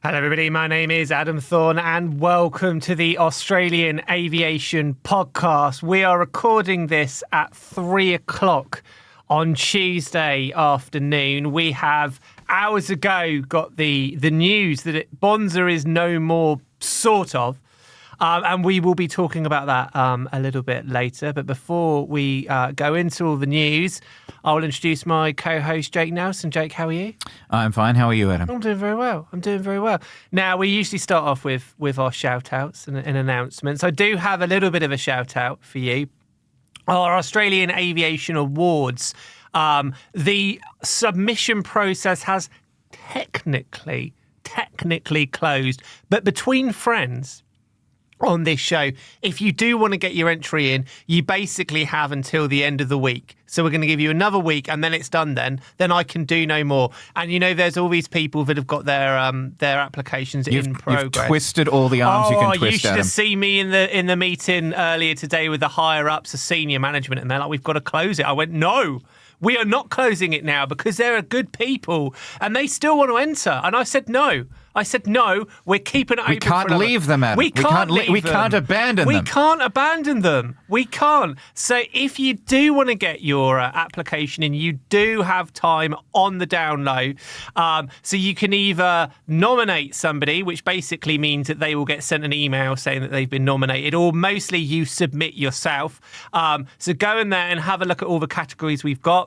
Hello everybody, my name is Adam Thorne and welcome to the Australian Aviation Podcast. We are recording this at 3 o'clock on Tuesday afternoon. We have hours ago got the news that Bonza is no more, sort of. And we will be talking about that a little bit later. But before we go into all the news, I will introduce my co-host, Jake Nelson. Jake, how are you? I'm fine. How are you, Adam? I'm doing very well. Now, we usually start off with our shout-outs and announcements. I do have a little bit of a shout-out for you. Our Australian Aviation Awards. The submission process has technically closed. But between friends on this show, if you do want to get your entry in, you basically have until the end of the week. So we're going to give you another week and then it's done then I can do no more. And you know, there's all these people that have got their applications in progress. You've twisted all the arms you can twist, you should Adam. have seen me in the meeting earlier today with the higher ups, the senior management, and they're like, we've got to close it. I went, no. We are not closing it now because there are good people and they still want to enter. And I said, no, we're keeping it open. We can't leave them, Adam. We can't abandon them. We can't abandon them. We can't. So if you do want to get your application in, you do have time on the download. So you can either nominate somebody, which basically means that they will get sent an email saying that they've been nominated, or mostly you submit yourself. So go in there and have a look at all the categories we've got.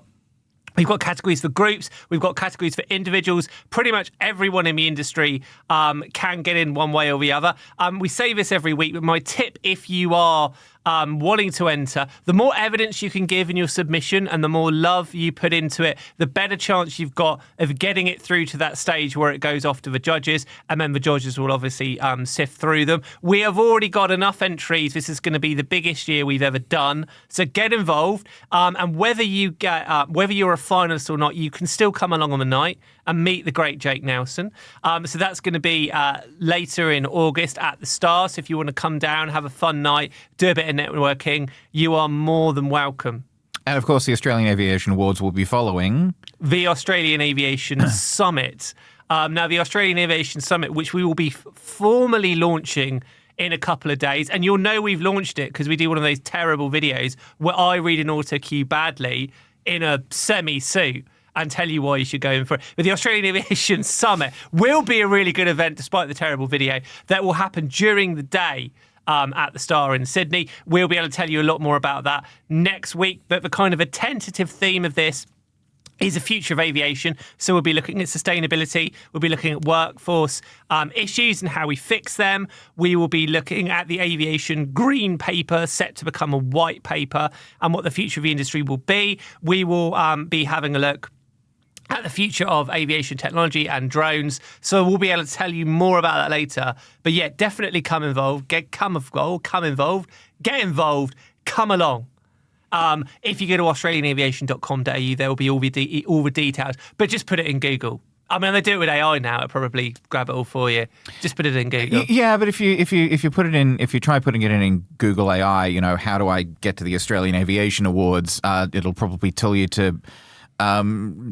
We've got categories for groups. We've got categories for individuals. Pretty much everyone in the industry can get in one way or the other. We say this every week, but my tip, if you are wanting to enter, the more evidence you can give in your submission and the more love you put into it, the better chance you've got of getting it through to that stage where it goes off to the judges, and then the judges will obviously sift through them. We have already got enough entries. This is going to be the biggest year we've ever done. So get involved, and whether you're a finalist or not, you can still come along on the night and meet the great Jake Nelson. So that's going to be later in August at the Star. So if you want to come down, have a fun night, do a bit of networking, you are more than welcome. And of course, the Australian Aviation Awards will be following the Australian Aviation Summit. Now, the Australian Aviation Summit, which we will be formally launching in a couple of days, and you'll know we've launched it because we do one of those terrible videos where I read an auto cue badly in a semi-suit and tell you why you should go in for it. But the Australian Aviation Summit will be a really good event, despite the terrible video, that will happen during the day at the Star in Sydney. We'll be able to tell you a lot more about that next week. But the kind of a tentative theme of this is the future of aviation. So we'll be looking at sustainability. We'll be looking at workforce issues and how we fix them. We will be looking at the aviation green paper set to become a white paper and what the future of the industry will be. We will be having a look at the future of aviation technology and drones. So we'll be able to tell you more about that later. But yeah, definitely come involved, get involved, come along. If you go to australianaviation.com.au, there will be all the details. But just put it in Google. I mean, they do it with AI now. It'll probably grab it all for you. Just put it in Google. Yeah, but if you put it in, if you try putting it in Google AI, you know, how do I get to the Australian Aviation Awards? It'll probably tell you to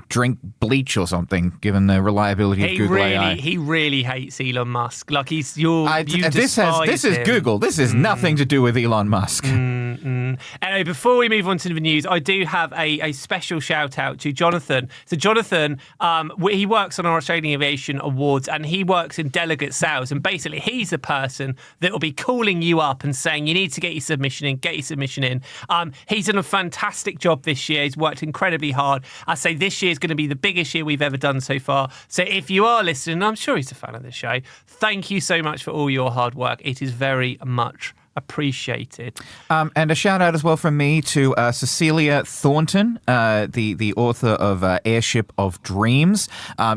drink bleach or something, given the reliability of Google AI. He really hates Elon Musk. Like this is Google. This is nothing to do with Elon Musk. Anyway, before we move on to the news, I do have a special shout out to Jonathan. So Jonathan, he works on our Australian Aviation Awards and he works in delegate sales. And basically, he's the person that will be calling you up and saying, you need to get your submission in, He's done a fantastic job this year. He's worked incredibly hard. I say this year is going to be the biggest year we've ever done so far. So if you are listening, I'm sure he's a fan of the show, thank you so much for all your hard work. It is very much appreciated. And a shout out as well from me to Cecilia Thornton, the author of Airship of Dreams.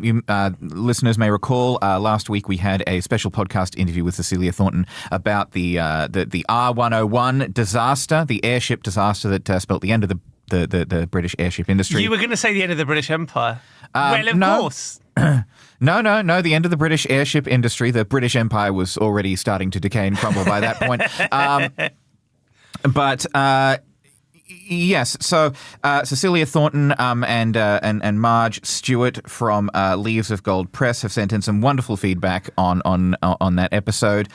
You listeners may recall last week we had a special podcast interview with Cecilia Thornton about the R101 disaster, the airship disaster that spelt the end of the British airship industry. You were going to say the end of the British Empire. Well, of course. No, the end of the British airship industry. The British Empire was already starting to decay and crumble by that point. But Yes. So Cecilia Thornton and Marge Stewart from Leaves of Gold Press have sent in some wonderful feedback on that episode.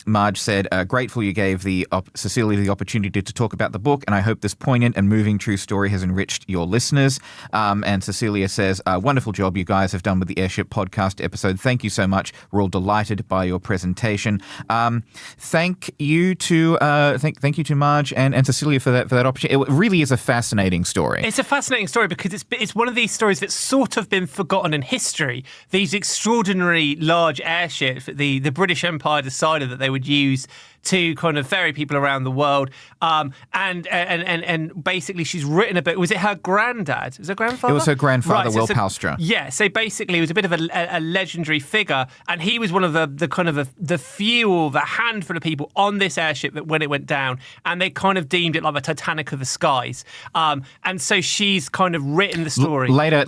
Marge said, grateful you gave Cecilia the opportunity to talk about the book, and I hope this poignant and moving true story has enriched your listeners. And Cecilia says, wonderful job you guys have done with the Airship Podcast episode. Thank you so much. We're all delighted by your presentation. Thank you to Marge and Cecilia for that opportunity. It really is a fascinating story. It's a fascinating story because it's one of these stories that's sort of been forgotten in history. These extraordinary large airships, the British Empire decided that they would use to kind of ferry people around the world. And basically she's written a bit. Was it her granddad? Was it her grandfather? It was her grandfather, right, Will Palstra. Yeah, so basically he was a bit of a legendary figure, and he was one of the kind of the few or the handful of people on this airship that when it went down, and they kind of deemed it like the Titanic of the skies. And so she's kind of written the story. Later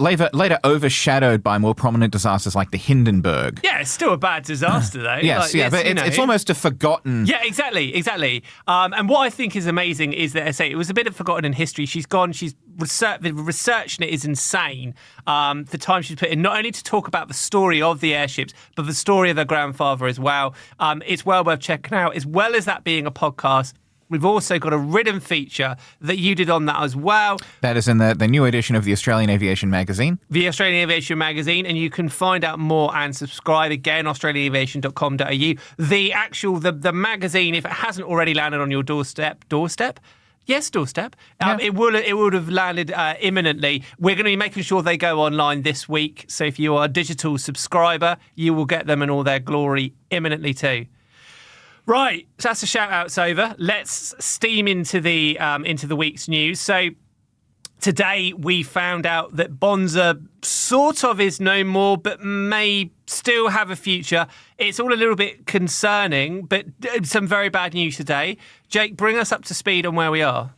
overshadowed by more prominent disasters like the Hindenburg. Yeah, it's still a bad disaster though. Yes, but it's almost a forgotten... Yeah, exactly. And what I think is amazing is that, I say, it was a bit of forgotten in history. She's the research in it is insane. The time she's put in, not only to talk about the story of the airships, but the story of her grandfather as well. It's well worth checking out, as well as that being a podcast. We've also got a written feature that you did on that as well. That is in the new edition of the Australian Aviation Magazine. The Australian Aviation Magazine, and you can find out more and subscribe again, australianaviation.com.au. The magazine, if it hasn't already landed on your doorstep? Yes, doorstep. Yeah. It would have landed imminently. We're going to be making sure they go online this week. So if you are a digital subscriber, you will get them in all their glory imminently too. Right, so that's the shout-outs over. Let's steam into the week's news. So today we found out that Bonza sort of is no more, but may still have a future. It's all a little bit concerning, but some very bad news today. Jake, bring us up to speed on where we are.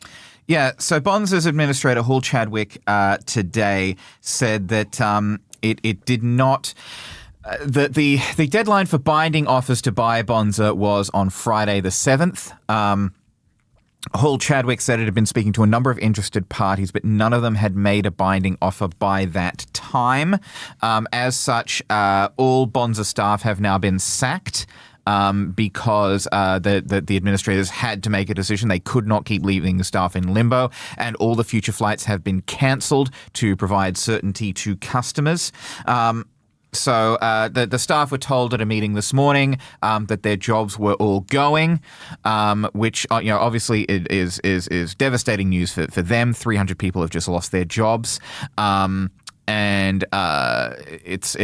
Yeah, so Bonza's administrator, Hall Chadwick, today said that it did not... The deadline for binding offers to buy Bonza was on Friday the 7th. Hall Chadwick said it had been speaking to a number of interested parties, but none of them had made a binding offer by that time. As such, all Bonza staff have now been sacked. Because the administrators had to make a decision. They could not keep leaving the staff in limbo, and all the future flights have been cancelled to provide certainty to customers. So the staff were told at a meeting this morning that their jobs were all going, which obviously is devastating news for them. 300 people have just lost their jobs. And it's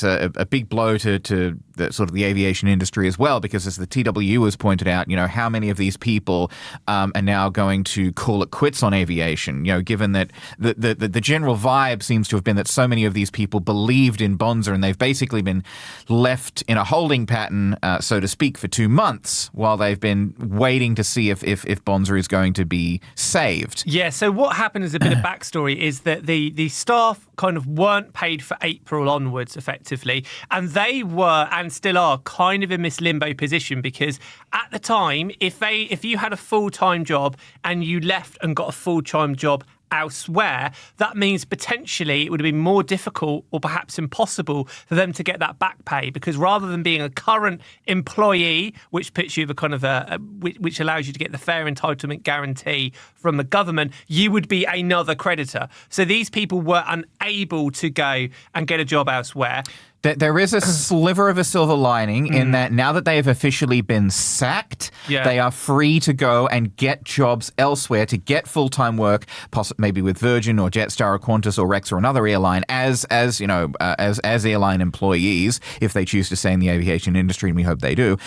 a big blow to the sort of the aviation industry as well, because as the TWU has pointed out, how many of these people are now going to call it quits on aviation? Given that the general vibe seems to have been that so many of these people believed in Bonza, and they've basically been left in a holding pattern, so to speak, for 2 months while they've been waiting to see if Bonza is going to be saved. Yeah. So what happened as a bit of backstory is that the staff kind of weren't paid for April onwards, effectively, and they were and still are kind of in this limbo position, because at the time, if you had a full-time job and you left and got a full-time job elsewhere, that means potentially it would have been more difficult or perhaps impossible for them to get that back pay, because rather than being a current employee, which puts you the kind of which allows you to get the fair entitlement guarantee from the government, you would be another creditor. So these people were unable to go and get a job elsewhere. There is a sliver of a silver lining in that now that they have officially been sacked, they are free to go and get jobs elsewhere, to get full-time work, maybe with Virgin or Jetstar or Qantas or Rex or another airline as airline employees, if they choose to stay in the aviation industry, and we hope they do.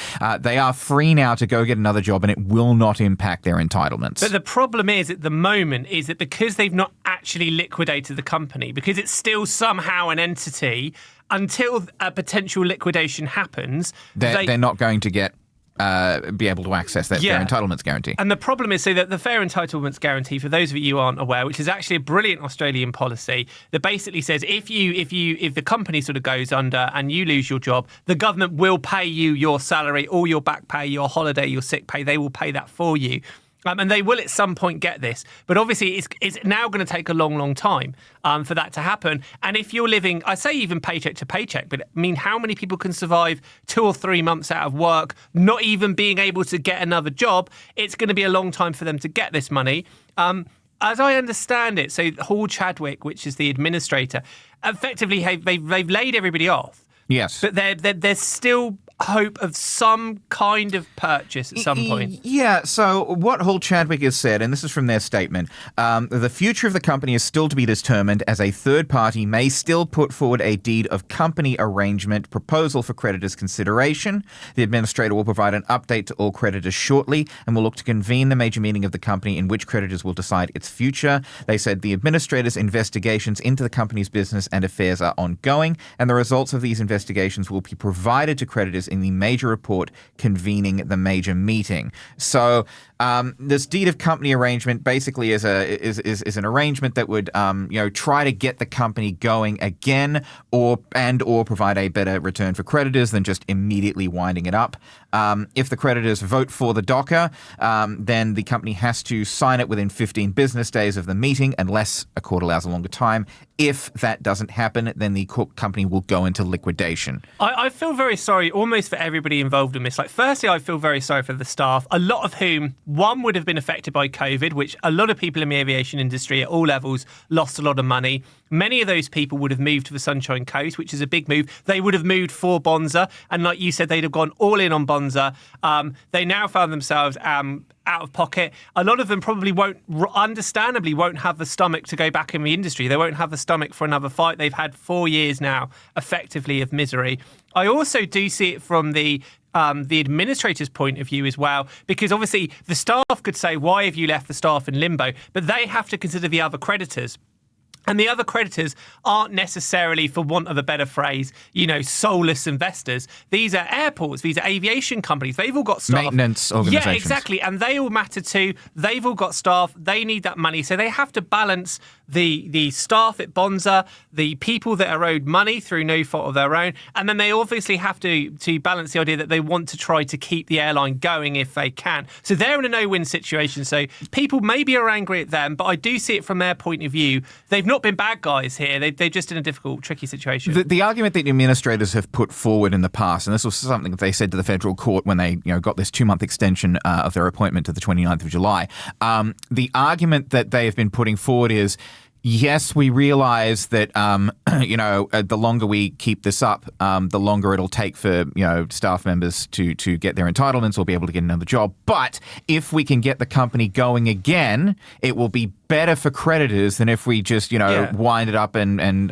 They are free now to go get another job, and it will not impact their entitlements. But the problem is, at the moment, is that because they've not actually liquidated the company, because it's still somehow an entity, until a potential liquidation happens, they're not going to be able to access that fair entitlements guarantee. And the problem is, so that the fair entitlements guarantee, for those of you who aren't aware, which is actually a brilliant Australian policy that basically says if the company sort of goes under and you lose your job, the government will pay you your salary, all your back pay, your holiday, your sick pay. They will pay that for you. And they will at some point get this. But obviously, it's now going to take a long, long time for that to happen. And if you're living, I say even paycheck to paycheck, but I mean, how many people can survive 2 or 3 months out of work, not even being able to get another job? It's going to be a long time for them to get this money. As I understand it, so Hall Chadwick, which is the administrator, effectively they've laid everybody off. Yes. But there's still hope of some kind of purchase at some point. Yeah, so what Hall Chadwick has said, and this is from their statement, the future of the company is still to be determined, as a third party may still put forward a deed of company arrangement proposal for creditors' consideration. The administrator will provide an update to all creditors shortly and will look to convene the major meeting of the company in which creditors will decide its future. They said the administrator's investigations into the company's business and affairs are ongoing, and the results of these investigations will be provided to creditors in the major report convening the major meeting. So this deed of company arrangement basically is an arrangement that would try to get the company going again, or provide a better return for creditors than just immediately winding it up. If the creditors vote for the DOCA, then the company has to sign it within 15 business days of the meeting, unless a court allows a longer time. If that doesn't happen, then the company will go into liquidation. I feel very sorry almost for everybody involved in this. Like, firstly, I feel very sorry for the staff, a lot of whom, one, would have been affected by COVID, which a lot of people in the aviation industry at all levels lost a lot of money. Many of those people would have moved to the Sunshine Coast, which is a big move. They would have moved for Bonza. And like you said, they'd have gone all in on Bonza. They now found themselves out of pocket. A lot of them probably understandably won't have the stomach to go back in the industry. They won't have the stomach for another fight. They've had 4 years now, effectively, of misery. I also do see it from the administrator's point of view as well, because obviously the staff could say, why have you left the staff in limbo? But they have to consider the other creditors. And the other creditors aren't necessarily, for want of a better phrase, soulless investors. These are airports. These are aviation companies. They've all got staff. Maintenance organisations. Yeah, exactly. And they all matter too. They've all got staff. They need that money. So they have to balance the staff at Bonza, the people that are owed money through no fault of their own. And then they obviously have to balance the idea that they want to try to keep the airline going if they can. So they're in a no-win situation. So people maybe are angry at them, but I do see it from their point of view. They've not been bad guys here. They're just in a difficult, tricky situation. The argument that the administrators have put forward in the past, and this was something that they said to the federal court when they got this 2-month extension of their appointment to the 29th of July, the argument that they have been putting forward is, yes, we realize that, the longer we keep this up, the longer it'll take for, staff members to get their entitlements or be able to get another job. But if we can get the company going again, it will be better for creditors than if we just, wind it up and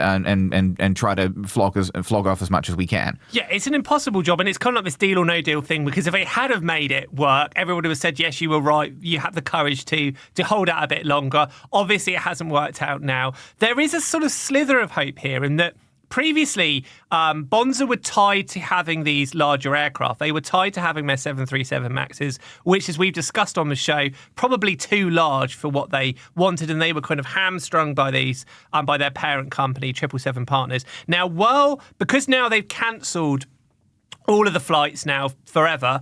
try to flog off as much as we can. Yeah, it's an impossible job, and it's kind of like this deal or no deal thing, because if they had have made it work, everyone would have said, yes, you were right, you had the courage to hold out a bit longer. Obviously, it hasn't worked out now. There is a sort of slither of hope here in that previously, Bonza were tied to having these larger aircraft. They were tied to having their 737 Maxes, which, as we've discussed on the show, probably too large for what they wanted, and they were kind of hamstrung by these, by their parent company, 777 Partners. Now, because now they've cancelled all of the flights now forever,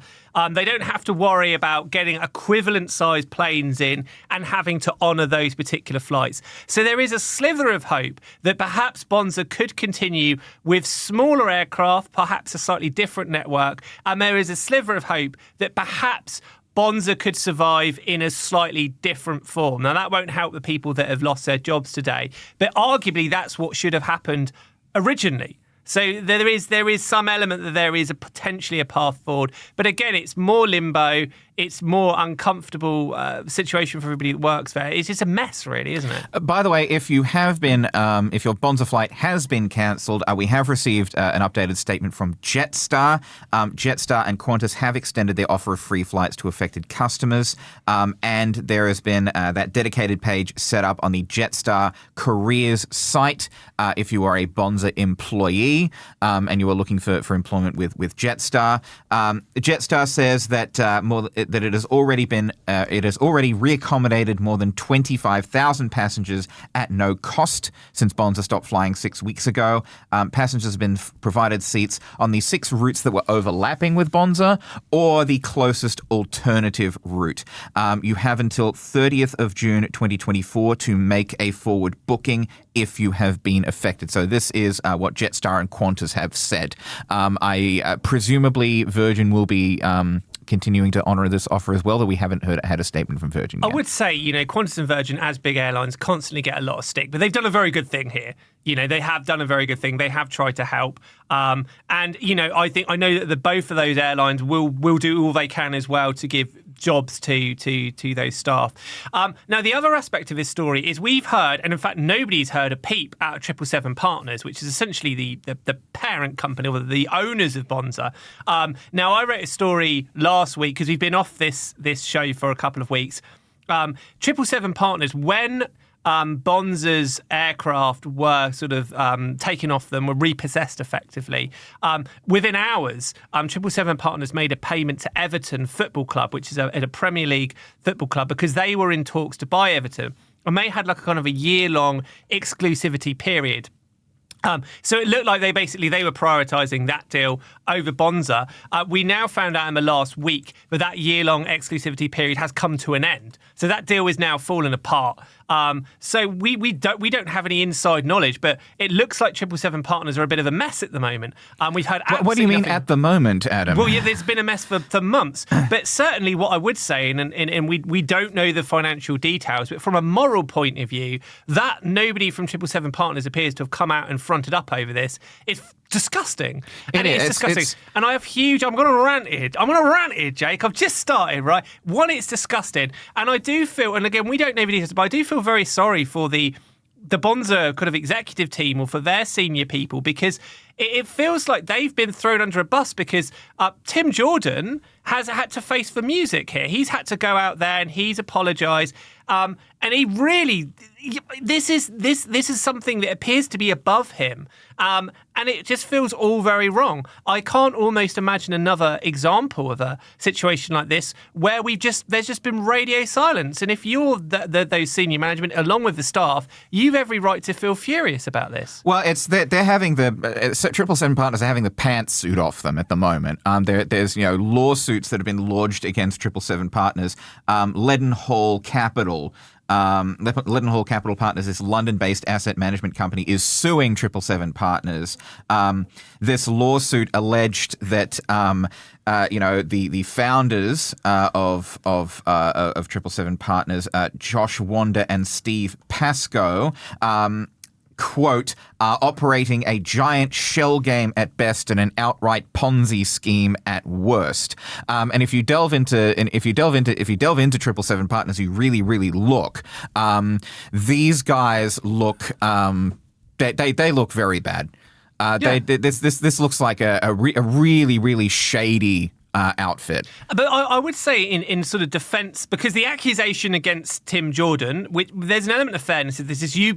they don't have to worry about getting equivalent sized planes in and having to honour those particular flights. So there is a slither of hope that perhaps Bonza could continue with smaller aircraft, perhaps a slightly different network, and there is a sliver of hope that perhaps Bonza could survive in a slightly different form. Now, that won't help the people that have lost their jobs today, but arguably that's what should have happened originally. So there is some element that there is potentially a path forward. But again, it's more limbo. It's more uncomfortable situation for everybody that works there. It's just a mess, really, isn't it? By the way, if you have been, if your Bonza flight has been cancelled, we have received an updated statement from Jetstar. Jetstar and Qantas have extended their offer of free flights to affected customers. And there has been that dedicated page set up on the Jetstar careers site if you are a Bonza employee. be, and you are looking for employment with Jetstar. Jetstar says that that it has already reaccommodated more than 25,000 passengers at no cost since Bonza stopped flying 6 weeks ago. Passengers have been provided seats on the 6 routes that were overlapping with Bonza or the closest alternative route. You have until 30th of June 2024 to make a forward booking if you have been affected. So this is what Jetstar and Qantas have said. Presumably Virgin will be continuing to honour this offer as well, though we haven't had a statement from Virgin yet. I would say, Qantas and Virgin, as big airlines, constantly get a lot of stick, but they've done a very good thing here. They have done a very good thing. They have tried to help. I know that both of those airlines will do all they can as well to give jobs to those staff. Now, the other aspect of this story is we've heard, and in fact, nobody's heard a peep out of 777 Partners, which is essentially the parent company or the owners of Bonza. Now, I wrote a story last week because we've been off this show for a couple of weeks. 777 Partners, when Bonza's aircraft were sort of taken off them, were repossessed effectively. Within hours, 777 Partners made a payment to Everton Football Club, which is a Premier League football club, because they were in talks to buy Everton. And they had like a kind of a year-long exclusivity period. So it looked like they were prioritising that deal over Bonza. We now found out in the last week that year-long exclusivity period has come to an end. So that deal is now fallen apart. So we don't have any inside knowledge, but it looks like 777 Partners are a bit of a mess at the moment. We've had what do you mean nothing. At the moment, Adam? Well, yeah, there's been a mess for months. But certainly what I would say, and we don't know the financial details, but from a moral point of view, that nobody from 777 Partners appears to have come out and fronted up over this. It's disgusting. And it is disgusting. And I have I'm going to rant here, Jake. I've just started, right? One, it's disgusting. And I do feel, and again, we don't know the details, but I do feel very sorry for the Bonza kind of executive team or for their senior people, because it feels like they've been thrown under a bus because Tim Jordan has had to face the music here. He's had to go out there and he's apologised. And he really, this is something that appears to be above him. And it just feels all very wrong. I can't almost imagine another example of a situation like this where there's just been radio silence. And if you're those senior management along with the staff, you've every right to feel furious about this. Well, they're having 777 Partners are having the pantsuit off them at the moment. There's lawsuits that have been lodged against 777 Partners. Leadenhall Capital Partners, this London-based asset management company, is suing 777 Partners. This lawsuit alleged that the founders of 777 Partners, Josh Wander and Steve Pascoe, quote, are operating a giant shell game at best and an outright Ponzi scheme at worst. And if you delve into 777 Partners, you really, really look. These guys look. They look very bad. This looks like a really, really shady outfit. But I would say in sort of defence, because the accusation against Tim Jordan, there's an element of fairness. This is you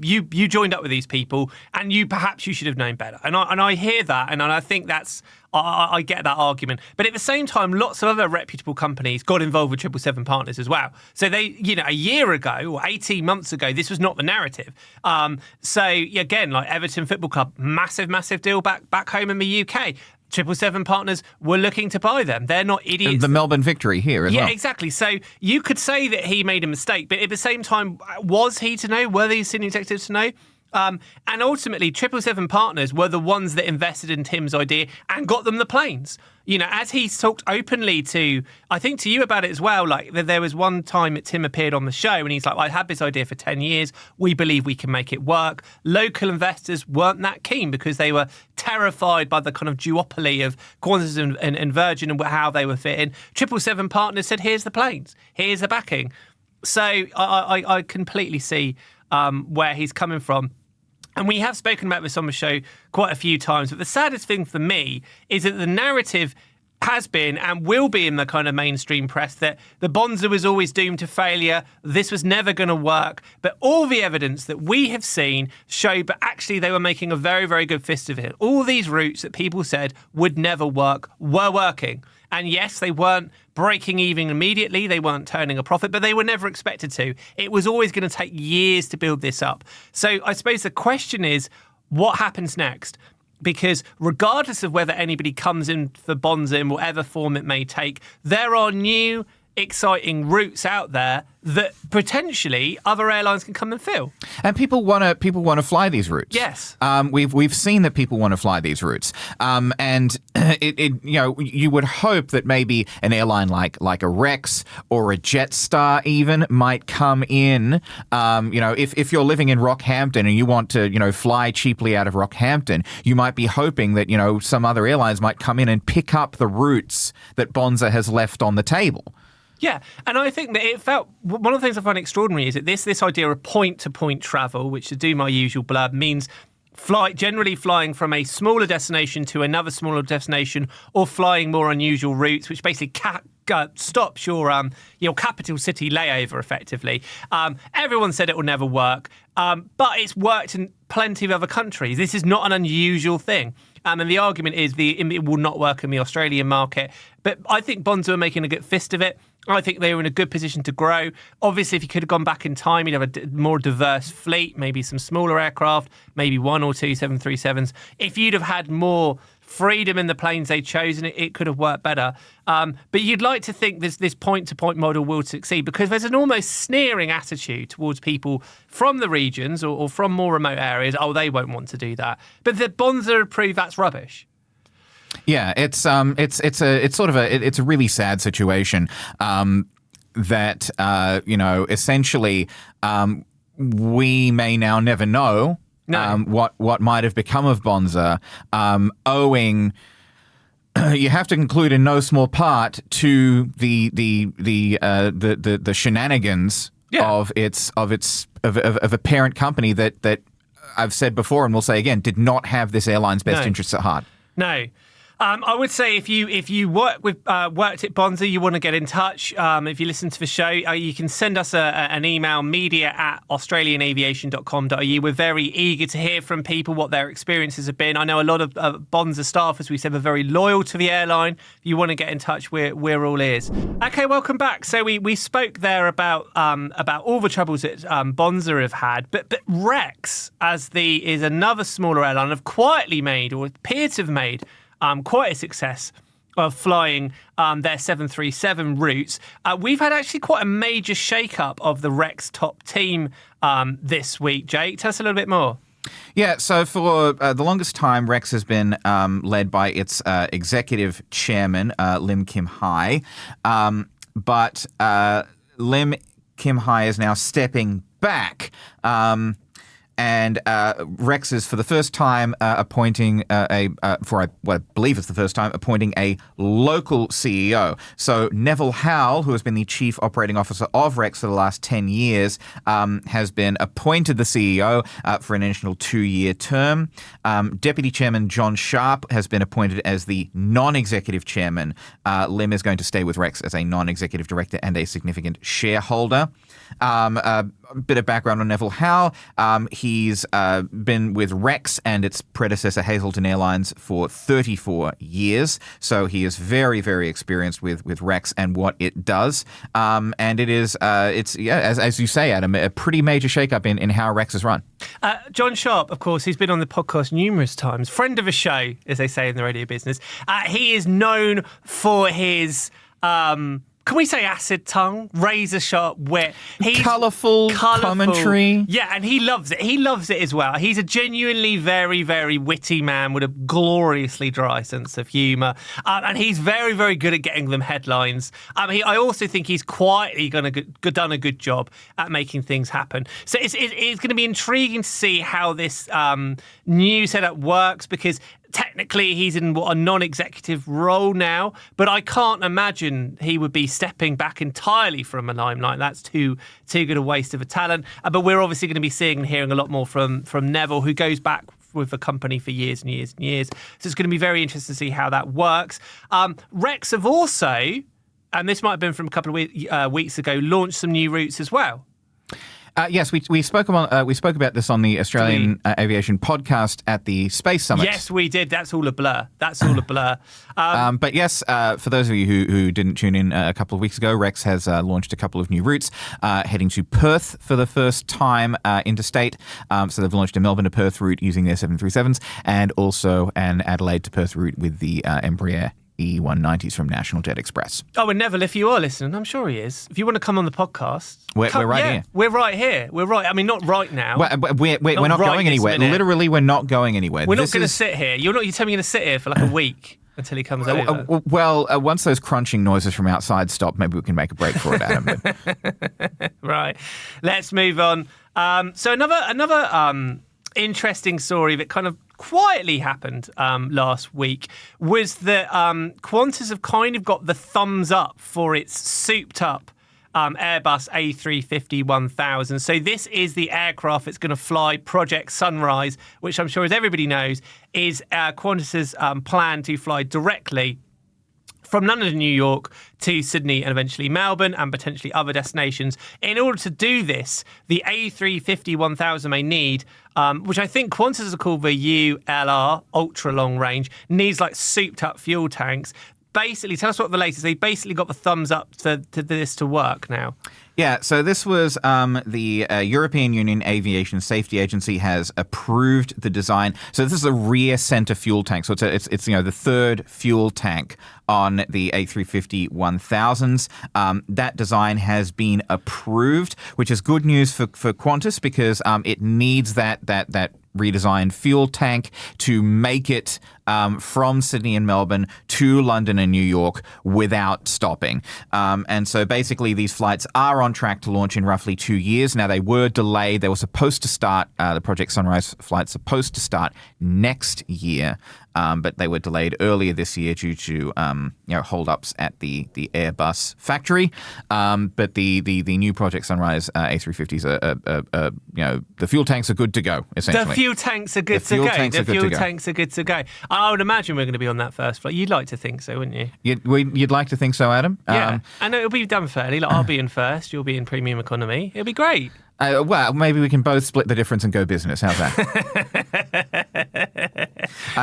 joined up with these people, and you should have known better. And I hear that, and I think that's. I get that argument. But at the same time, lots of other reputable companies got involved with 777 Partners as well. So they, a year ago or 18 months ago, this was not the narrative. So again, like Everton Football Club, massive deal back home in the UK. 777 Partners were looking to buy them. They're not idiots. The Melbourne Victory here as well. Yeah, exactly. So you could say that he made a mistake, but at the same time, was he to know? Were these senior executives to know? And ultimately, 777 Partners were the ones that invested in Tim's idea and got them the planes. As he talked openly to you about it as well, like there was one time that Tim appeared on the show and he's like, I had this idea for 10 years. We believe we can make it work. Local investors weren't that keen because they were terrified by the kind of duopoly of Qantas and Virgin and how they were fitting. 777 Partners said, here's the planes. Here's the backing. So I completely see where he's coming from. And we have spoken about this on the show quite a few times, but the saddest thing for me is that the narrative has been and will be in the kind of mainstream press that the Bonza was always doomed to failure. This was never going to work. But all the evidence that we have seen showed, but actually they were making a very, very good fist of it. All these routes that people said would never work were working. And yes, they weren't breaking even immediately. They weren't turning a profit, but they were never expected to. It was always going to take years to build this up. So I suppose the question is, what happens next? Because regardless of whether anybody comes in for Bonza in whatever form it may take, there are new, exciting routes out there that potentially other airlines can come and fill. And people want to fly these routes. Yes. We've seen that people want to fly these routes. And you would hope that maybe an airline like a Rex or a Jetstar even might come in. If you're living in Rockhampton and you want to, fly cheaply out of Rockhampton, you might be hoping that, some other airlines might come in and pick up the routes that Bonza has left on the table. Yeah, and I think that it felt, one of the things I find extraordinary is that this idea of point-to-point travel, which to do my usual blurb, means generally flying from a smaller destination to another smaller destination, or flying more unusual routes, which basically stops your capital city layover effectively. Everyone said it will never work, but it's worked in plenty of other countries. This is not an unusual thing. And the argument is it will not work in the Australian market. But I think Bonza are making a good fist of it. I think they were in a good position to grow. Obviously, if you could have gone back in time, you'd have a more diverse fleet, maybe some smaller aircraft, maybe 1 or 2 737s. If you'd have had more freedom in the planes they'd chosen, it could have worked better. But you'd like to think this point-to-point model will succeed, because there's an almost sneering attitude towards people from the regions or from more remote areas. Oh, they won't want to do that. But the Bonza prove that's rubbish. Yeah, it's a really sad situation that essentially we may now never know. No. What might have become of Bonza, owing, you have to conclude in no small part, to the shenanigans of a parent company that I've said before and will say again did not have this airline's best interests at heart. No. I would say if you worked at Bonza, you want to get in touch. If you listen to the show, you can send us an email, media@australianaviation.com.au. We're very eager to hear from people what their experiences have been. I know a lot of Bonza staff, as we said, are very loyal to the airline. If you want to get in touch, we're all ears. Okay, welcome back. So we spoke there about all the troubles that Bonza have had, but Rex, is another smaller airline, have quietly made, or appear to have made, quite a success of flying their 737 routes. We've had actually quite a major shake-up of the Rex top team this week. Jake, tell us a little bit more. Yeah, so for the longest time, Rex has been led by its executive chairman, Lim Kim Hai. But Lim Kim Hai is now stepping back. And Rex is, for the first time, appointing I believe it's the first time, appointing a local CEO. So Neville Howell, who has been the chief operating officer of Rex for the last 10 years, has been appointed the CEO for an additional 2-year term. Deputy Chairman John Sharp has been appointed as the non-executive chairman. Lim is going to stay with Rex as a non-executive director and a significant shareholder. A bit of background on Neville Howell. He's been with Rex and its predecessor Hazelton Airlines for 34 years, so he is very, very experienced with Rex and what it does. And it is, as you say, Adam, a pretty major shakeup in how Rex is run. John Sharp, of course, he's been on the podcast numerous times. Friend of a show, as they say in the radio business. He is known for his... can we say acid tongue? Razor sharp wit. He's colourful commentary. Yeah, and he loves it. He loves it as well. He's a genuinely very, very witty man with a gloriously dry sense of humour. And he's very, very good at getting them headlines. I also think he's quietly done a good job at making things happen. So it's going to be intriguing to see how this new setup works, because technically he's in a non-executive role now, but I can't imagine he would be stepping back entirely from a limelight. That's too good a waste of a talent. But we're obviously going to be seeing and hearing a lot more from Neville, who goes back with the company for years and years and years. So it's going to be very interesting to see how that works. Rex have also, and this might have been from a couple of weeks ago, launched some new routes as well. Yes, we spoke about this on the Australian Aviation Podcast at the Space Summit. Yes, we did. That's all a blur. But yes, for those of you who didn't tune in a couple of weeks ago, Rex has launched a couple of new routes, heading to Perth for the first time interstate. So they've launched a Melbourne to Perth route using their 737s, and also an Adelaide to Perth route with the Embraer E190s from National Jet Express. Oh, and Neville, if you are listening, I'm sure he is. If you want to come on the podcast, we're right here. We're right here. We're right. I mean, not right now. We're not going anywhere. Literally, we're not going anywhere. We're not going to sit here. You're telling me you're going to sit here for like a week until he comes over. Once those crunching noises from outside stop, maybe we can make a break for it, Adam. Right. Let's move on. So another interesting story that kind of quietly happened last week was that Qantas have kind of got the thumbs up for its souped up Airbus A350-1000. So this is the aircraft that's going to fly Project Sunrise, which I'm sure, as everybody knows, is Qantas's plan to fly directly from London to New York to Sydney and eventually Melbourne and potentially other destinations. In order to do this, the A350-1000 may need, which I think Qantas have called the ULR, ultra long range, needs like souped up fuel tanks. Basically, tell us what the latest. They basically got the thumbs up to this to work now. Yeah, so this was the European Union Aviation Safety Agency has approved the design. So this is a rear center fuel tank. So it's the third fuel tank on the A350-1000s. That design has been approved, which is good news for Qantas because it needs that redesigned fuel tank to make it from Sydney and Melbourne to London and New York without stopping. And so basically these flights are on track to launch in roughly 2 years. Now, they were delayed. They were supposed to start, the Project Sunrise flight's supposed to start next year, but they were delayed earlier this year due to hold-ups at the Airbus factory. But the new Project Sunrise A350s are the fuel tanks are good to go, essentially. The fuel tanks are good to go. I would imagine we're going to be on that first flight. You'd like to think so, wouldn't you? You'd like to think so, Adam? Yeah, and it'll be done fairly. Like, I'll be in first, you'll be in premium economy. It'll be great. Well, maybe we can both split the difference and go business. How's that?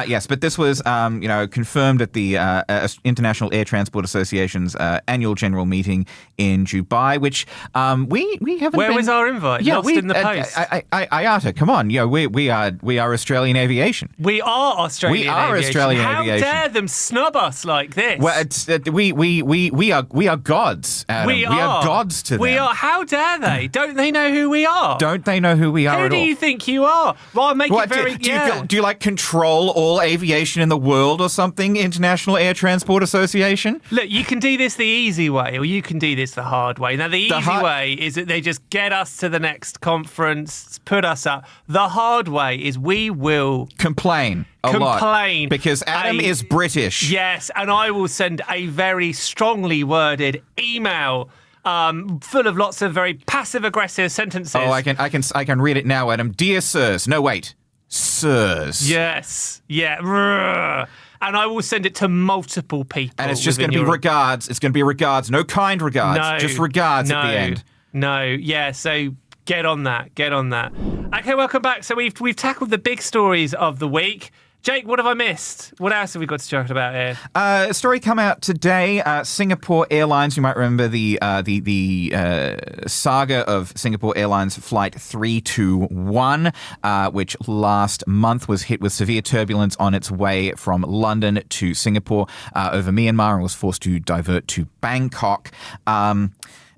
Yes, but this was, confirmed at the International Air Transport Association's annual general meeting in Dubai, which we haven't. Where was our invite? Yeah, lost in the post. IATA, come on, we are Australian aviation. We are Australian. Australian aviation. How dare them snub us like this? Well, we are gods. Adam. We are gods to them. We are. How dare they? Don't they know who we are? Don't they know who we are at all? Who do you think you are? Well, I'll make it very... Do you control all aviation in the world or something, International Air Transport Association? Look, you can do this the easy way or you can do this the hard way. Now, the easy way is that they just get us to the next conference, put us up. The hard way is we will... Complain a lot. Because Adam is British. Yes, and I will send a very strongly worded email full of lots of very passive-aggressive sentences. Oh, I can read it now, Adam. Dear sirs. No, wait. Sirs. Yes. Yeah. And I will send it to multiple people. And it's just going to be regards. It's going to be regards. No kind regards. No, just regards at the end. No. Yeah, so get on that. Okay, welcome back. So we've tackled the big stories of the week. Jake, what have I missed? What else have we got to talk about here? A story come out today. Singapore Airlines, you might remember the saga of Singapore Airlines Flight 321, which last month was hit with severe turbulence on its way from London to Singapore over Myanmar and was forced to divert to Bangkok.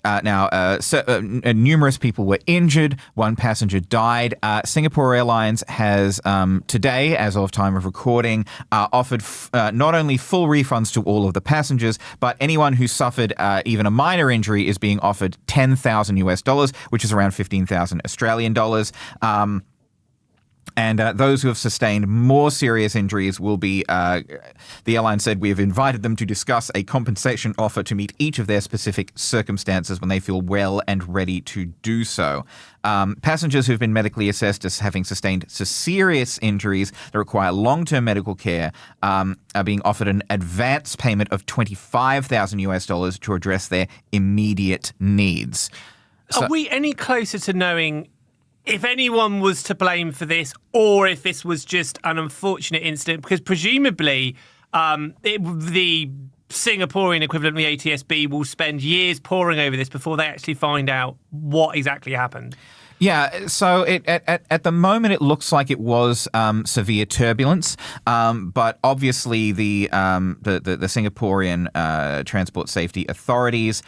Numerous people were injured. One passenger died. Singapore Airlines has today, as of time of recording, offered not only full refunds to all of the passengers, but anyone who suffered even a minor injury is being offered $10,000 US, which is around 15,000 Australian dollars. And those who have sustained more serious injuries will be, the airline said, we have invited them to discuss a compensation offer to meet each of their specific circumstances when they feel well and ready to do so. Passengers who've been medically assessed as having sustained serious injuries that require long-term medical care are being offered an advance payment of $25,000 to address their immediate needs. Are we any closer to knowing if anyone was to blame for this, or if this was just an unfortunate incident? Because presumably the Singaporean equivalent of the ATSB will spend years poring over this before they actually find out what exactly happened. Yeah, so at the moment it looks like it was severe turbulence, but obviously the Singaporean Transport Safety Authorities,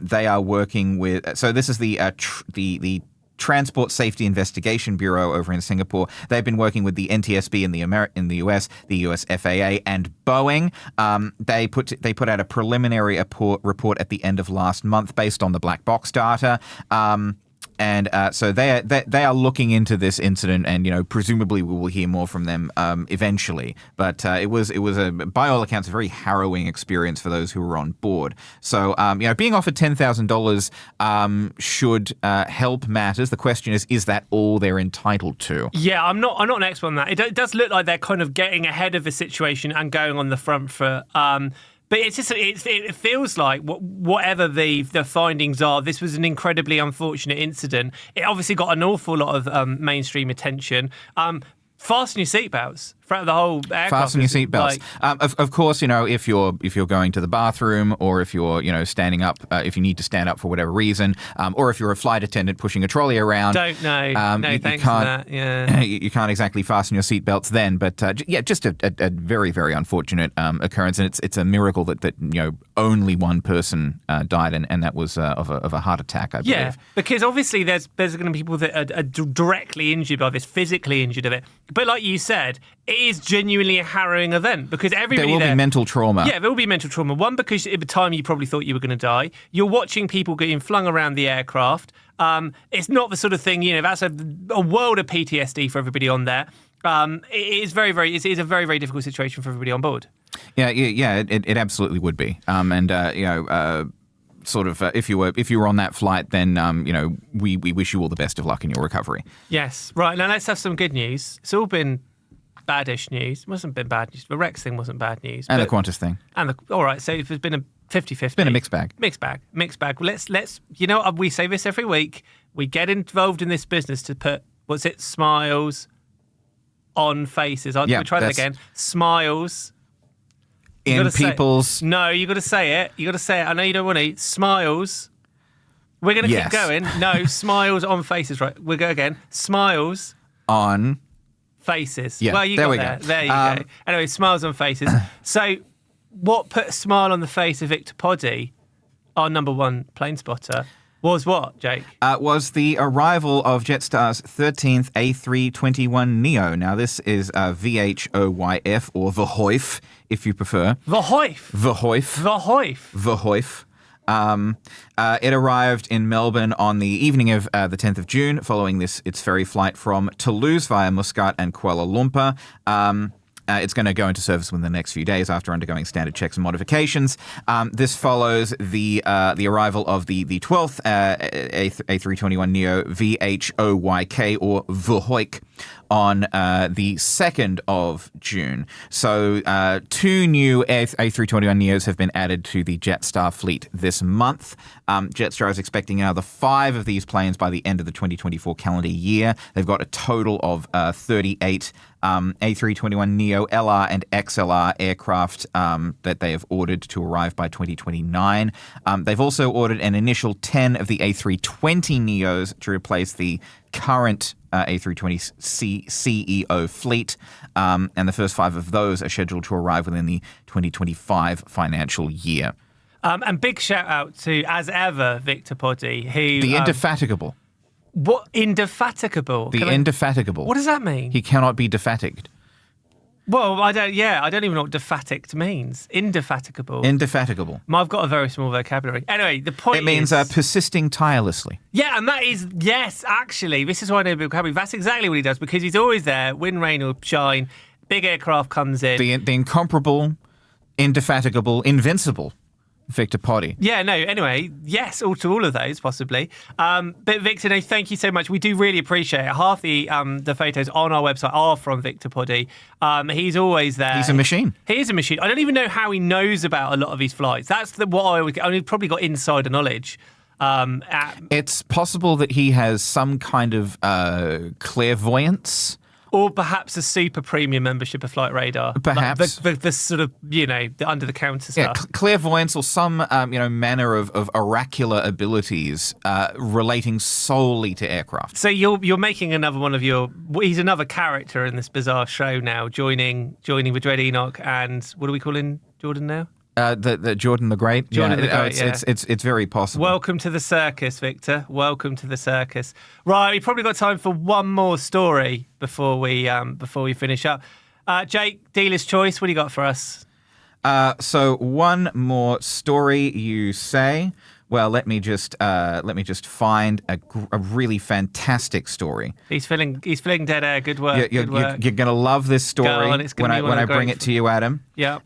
they are working with. So this is the Transport Safety Investigation Bureau over in Singapore. They've been working with the NTSB in the US, the US FAA, and Boeing. They put out a preliminary report at the end of last month based on the black box data. And so they are looking into this incident, and presumably we will hear more from them eventually. But it was by all accounts a very harrowing experience for those who were on board. So being offered $10,000 should help matters. The question is that all they're entitled to? Yeah, I'm not an expert on that. It does look like they're kind of getting ahead of the situation and going on the front foot. But it's just it feels like whatever the findings are, this was an incredibly unfortunate incident. It obviously got an awful lot of mainstream attention. Fasten your seatbelts throughout the whole aircraft. Fasten your seatbelts. Of course, if you're going to the bathroom, or if you're standing up, if you need to stand up for whatever reason, or if you're a flight attendant pushing a trolley around. Don't know. No, thanks for that. Yeah. You can't exactly fasten your seatbelts then, but just a very, very unfortunate occurrence, and it's a miracle that only one person died, and that was of a heart attack, I believe. Yeah, because obviously there's going to be people that are directly injured by this, physically injured of it. But like you said, it is genuinely a harrowing event, because everybody there will be mental trauma. Yeah, there will be mental trauma. One, because at the time you probably thought you were going to die. You're watching people getting flung around the aircraft. It's not the sort of thing, that's a world of PTSD for everybody on there. It is it is a very, very difficult situation for everybody on board. Yeah, it absolutely would be. Sort of, if you were on that flight, then we wish you all the best of luck in your recovery. Yes, right. Now let's have some good news. It's all been badish news. It wasn't been bad news. The Rex thing wasn't bad news. And the Qantas thing. All right. So there's been a 50-50. It's been a mixed bag. Mixed bag. Let's. We say this every week. We get involved in this business to put smiles on faces. We try that again. Smiles. In people's... No, you got to say it. I know you don't want to. Smiles. We're going to keep going. No, smiles on faces. Right. We'll go again. Smiles on faces. Yeah, well, you got there. There you go. Anyway, smiles on faces. So, what put a smile on the face of Victor Poddy, our number one plane spotter, was what, Jake? Was the arrival of Jetstar's 13th A321neo. Now, this is VHOYF, or VHOIF, if you prefer. VHOIF. It arrived in Melbourne on the evening of the 10th of June, following its ferry flight from Toulouse via Muscat and Kuala Lumpur. It's going to go into service within the next few days after undergoing standard checks and modifications. This follows the arrival of the 12th A321neo VHOYK, or VHOIK, on the 2nd of June. So 2 new A321neos have been added to the Jetstar fleet this month. Jetstar is expecting another 5 of these planes by the end of the 2024 calendar year. They've got a total of 38 A321neo LR and XLR aircraft that they have ordered to arrive by 2029. They've also ordered an initial 10 of the A320neos to replace the current A320 CEO fleet, and the first 5 of those are scheduled to arrive within the 2025 financial year. And big shout out to, as ever, Victor Poddy, who... The indefatigable. What? Indefatigable? The indefatigable. What does that mean? He cannot be defatiged. Well, I don't even know what defatic means. Indefatigable. Indefatigable. I've got a very small vocabulary. Anyway, the point It means persisting tirelessly. Yeah, and that is, yes, actually, this is why I know vocabulary. That's exactly what he does, because he's always there, wind, rain or shine, big aircraft comes in. The incomparable, indefatigable, invincible Victor Poddy. Yeah, no, anyway, yes, to all of those, possibly. But Victor, no, thank you so much. We do really appreciate it. Half the photos on our website are from Victor Poddy. He's always there. He's a machine. He is a machine. I don't even know how he knows about a lot of his flights. That's what I would... I mean, he's probably got insider knowledge. It's possible that he has some kind of clairvoyance. Or perhaps a super premium membership of Flight Radar. Perhaps. Like the sort of, the under-the-counter stuff. Yeah, clairvoyance or some, manner of oracular abilities relating solely to aircraft. So you're making another one of your... He's another character in this bizarre show now, joining with Dread Enoch and... What are we calling Jordan now? The Jordan the Great. Jordan the Great, It's very possible. Welcome to the circus, Victor. Welcome to the circus. Right, we've probably got time for one more story before we finish up. Jake, dealer's choice. What do you got for us? So one more story, you say? Well, let me just find a really fantastic story. He's filling dead air. Good work. You're gonna love this story when I bring it to you, Adam. Yeah.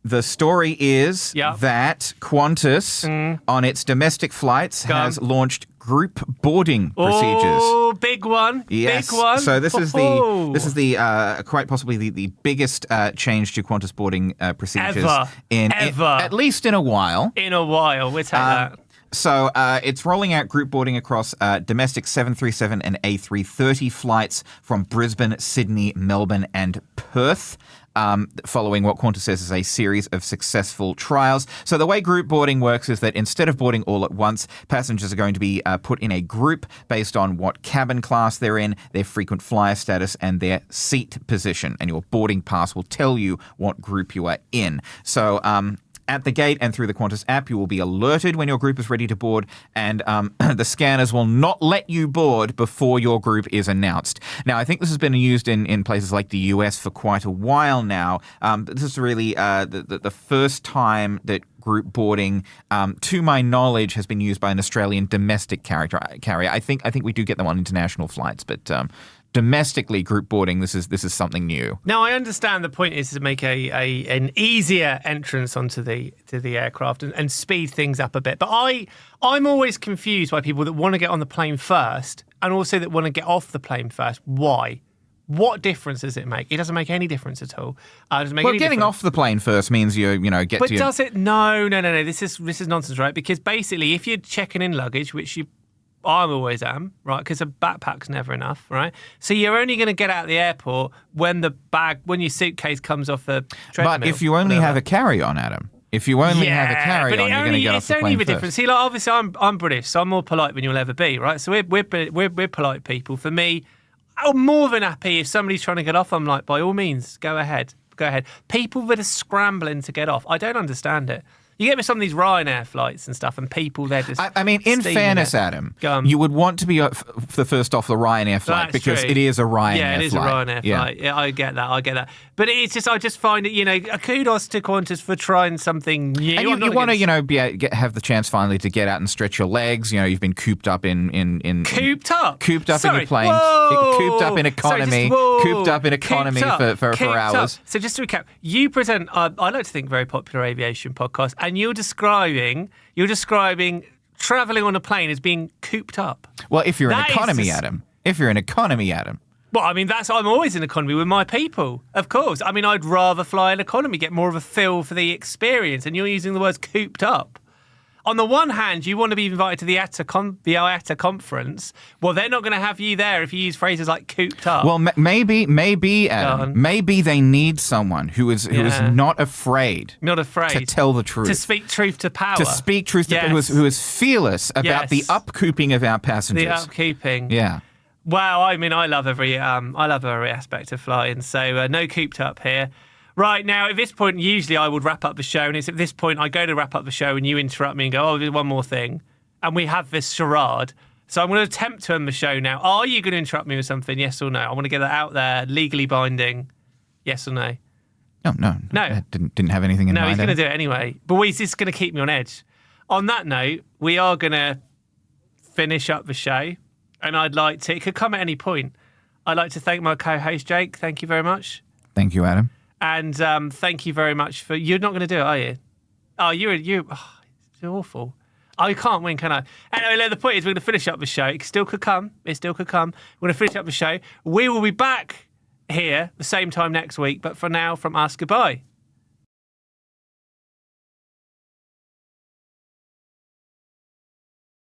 The story is that Qantas, on its domestic flights, has launched group boarding procedures. Oh, big one! Yes. Big one. So this is the quite possibly the biggest change to Qantas boarding procedures ever, at least in a while. In a while, we'll take that. So it's rolling out group boarding across domestic 737 and A330 flights from Brisbane, Sydney, Melbourne, and Perth. Following what Qantas says is a series of successful trials. So the way group boarding works is that instead of boarding all at once, passengers are going to be put in a group based on what cabin class they're in, their frequent flyer status, and their seat position. And your boarding pass will tell you what group you are in. So at the gate and through the Qantas app, you will be alerted when your group is ready to board, and the scanners will not let you board before your group is announced. Now, I think this has been used in places like the US for quite a while now. This is really the first time that group boarding, to my knowledge, has been used by an Australian domestic carrier. I think we do get them on international flights, but domestically, group boarding, this is something new. Now, I understand the point is to make an easier entrance onto the aircraft and speed things up a bit. But I'm always confused by people that want to get on the plane first and also that want to get off the plane first. Why? What difference does it make? It doesn't make any difference at all. Getting off the plane first means get but to... But does it? No. This is nonsense, right? Because basically, if you're checking in luggage, which I always am, right? Because a backpack's never enough, right? So you're only going to get out of the airport when your suitcase comes off the treadmill. But if you only have a carry-on, Adam. If you only have a carry-on, you're going to get off the plane first. It's only different. See, like, obviously, I'm British, so I'm more polite than you'll ever be, right? So we're polite people. For me, I'm more than happy if somebody's trying to get off. I'm like, by all means, go ahead. People that are scrambling to get off, I don't understand it. You get with some of these Ryanair flights and stuff, and people they're just... I mean, in fairness, Adam, you would want to be the first off the Ryanair flight because it is a Ryanair flight. Yeah, it is a Ryanair flight. Yeah, I get that. But it's just, I just find it, kudos to Qantas for trying something new. And you want to, have the chance finally to get out and stretch your legs. You've been cooped up in cooped up? Cooped up in your plane. Cooped up in economy. Cooped up in economy for hours. Up. So just to recap, you present, I like to think, very popular aviation podcast, and you're describing travelling on a plane as being cooped up. Well, if you're in economy, Adam. If you're in economy, Adam. Well, I mean, I'm always in economy with my people, of course. I mean, I'd rather fly in economy, get more of a feel for the experience, and you're using the words cooped up. On the one hand, you want to be invited to the IATA conference. Well, they're not going to have you there if you use phrases like cooped up. Well, maybe, Adam, maybe they need someone who is not afraid to tell the truth. To speak truth to power. To speak truth to power, who is fearless about the upcooping of our passengers. The upkeeping. Yeah. Wow, I mean, I love every aspect of flying, so no cooped up here. Right, now, at this point, usually I would wrap up the show, and it's at this point I go to wrap up the show and you interrupt me and go, there's one more thing. And we have this charade. So I'm going to attempt to end the show now. Are you going to interrupt me with something, yes or no? I want to get that out there, legally binding. Yes or no? No. I didn't have anything in mind. No, he's going to do it anyway. But this is going to keep me on edge. On that note, we are going to finish up the show. And I'd like to, it could come at any point. I'd like to thank my co-host, Jake. Thank you very much. Thank you, Adam. And thank you very much for, you're not going to do it, are you? Oh, you're awful. Oh, you can't win, can I? Anyway, the point is we're going to finish up the show. It still could come. We're going to finish up the show. We will be back here the same time next week. But for now, from us, goodbye.